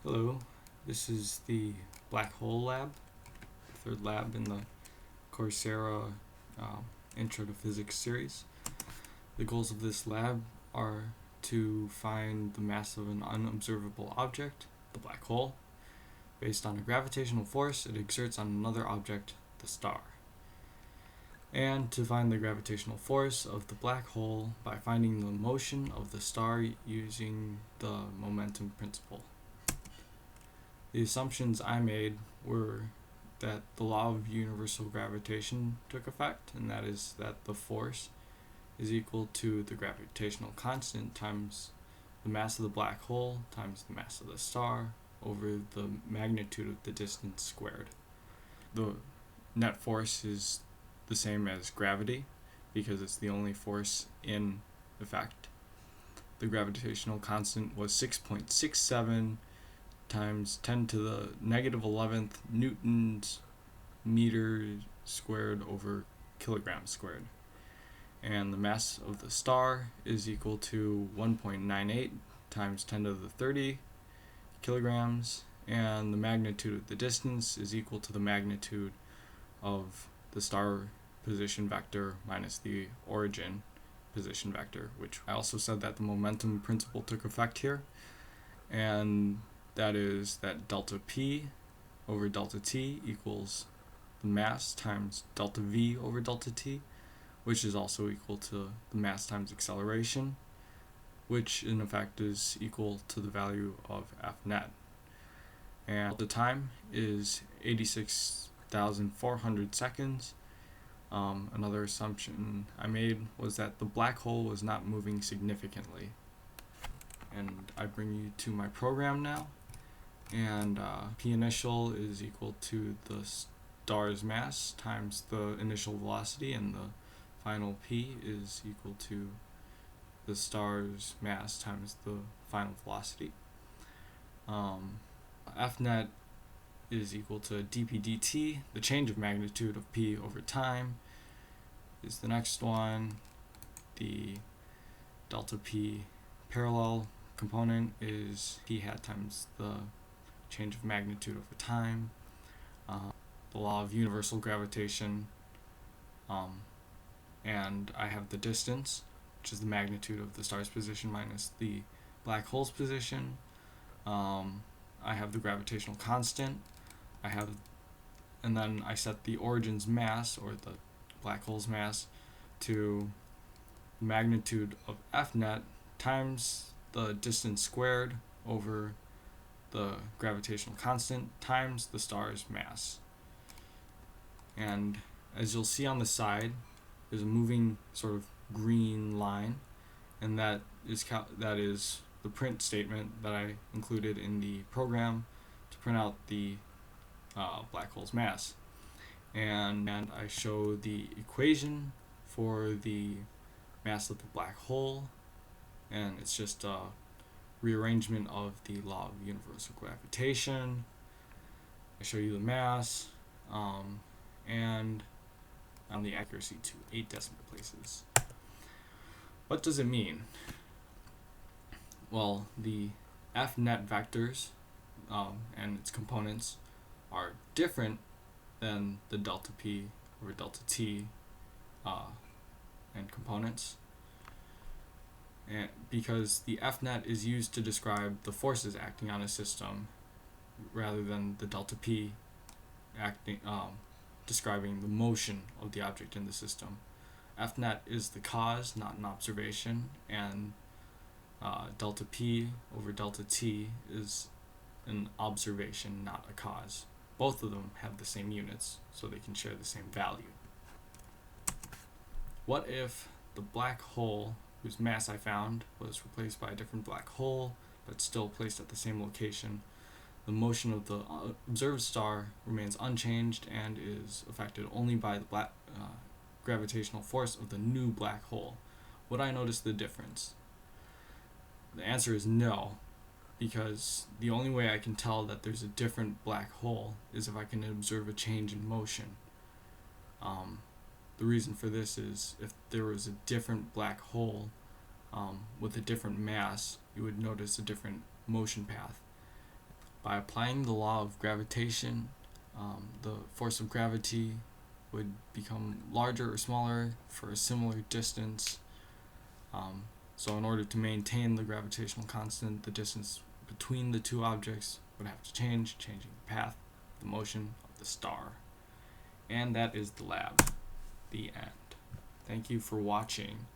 Hello, this is the Black Hole Lab, third lab in the Coursera Intro to Physics series. The goals of this lab are to find the mass of an unobservable object, the black hole, based on a gravitational force it exerts on another object, the star, and to find the gravitational force of the black hole by finding the motion of the star using the momentum principle. The assumptions I made were that the law of universal gravitation took effect, and that is that the force is equal to the gravitational constant times the mass of the black hole times the mass of the star over the magnitude of the distance squared. The net force is the same as gravity because it's the only force in effect. The gravitational constant was 6.67 times 10 to the negative 11th newtons meters squared over kilograms squared. And the mass of the star is equal to 1.98 times 10 to the 30 kilograms, and the magnitude of the distance is equal to the magnitude of the star position vector minus the origin position vector, which I also said that the momentum principle took effect here, and that is that delta P over delta T equals the mass times delta V over delta T, which is also equal to the mass times acceleration, which in effect is equal to the value of F net. And the time is 86,400 seconds. Another assumption I made was that the black hole was not moving significantly. And I bring you to my program now. And P initial is equal to the star's mass times the initial velocity, and the final P is equal to the star's mass times the final velocity. F net is equal to dp dt, the change of magnitude of P over time is the next one. The delta P parallel component is P hat times the change of magnitude over time. The law of universal gravitation, and I have the distance, which is the magnitude of the star's position minus the black hole's position. I have the gravitational constant. And then I set the origin's mass, or the black hole's mass, to the magnitude of F net times the distance squared over the gravitational constant times the star's mass. And as you'll see on the side, there's a moving sort of green line, and that is the print statement that I included in the program to print out the black hole's mass. And I show the equation for the mass of the black hole, and it's just a rearrangement of the law of universal gravitation. I show you the mass, and on the accuracy to 8 decimal places. What does it mean? Well, the F net vectors and its components are different than the delta P over delta T and components, and because the F net is used to describe the forces acting on a system rather than the delta P describing the motion of the object in the system. F net is the cause, not an observation, and delta P over delta T is an observation, not a cause. Both of them have the same units, so they can share the same value. What if the black hole, whose mass I found, was replaced by a different black hole, but still placed at the same location? The motion of the observed star remains unchanged and is affected only by the gravitational force of the new black hole. Would I notice the difference? The answer is no, because the only way I can tell that there's a different black hole is if I can observe a change in motion. The reason for this is if there was a different black hole with a different mass, you would notice a different motion path. By applying the law of gravitation, the force of gravity would become larger or smaller for a similar distance. So in order to maintain the gravitational constant, the distance between the two objects would have to change, changing the path, the motion of the star. And that is the lab. The end. Thank you for watching.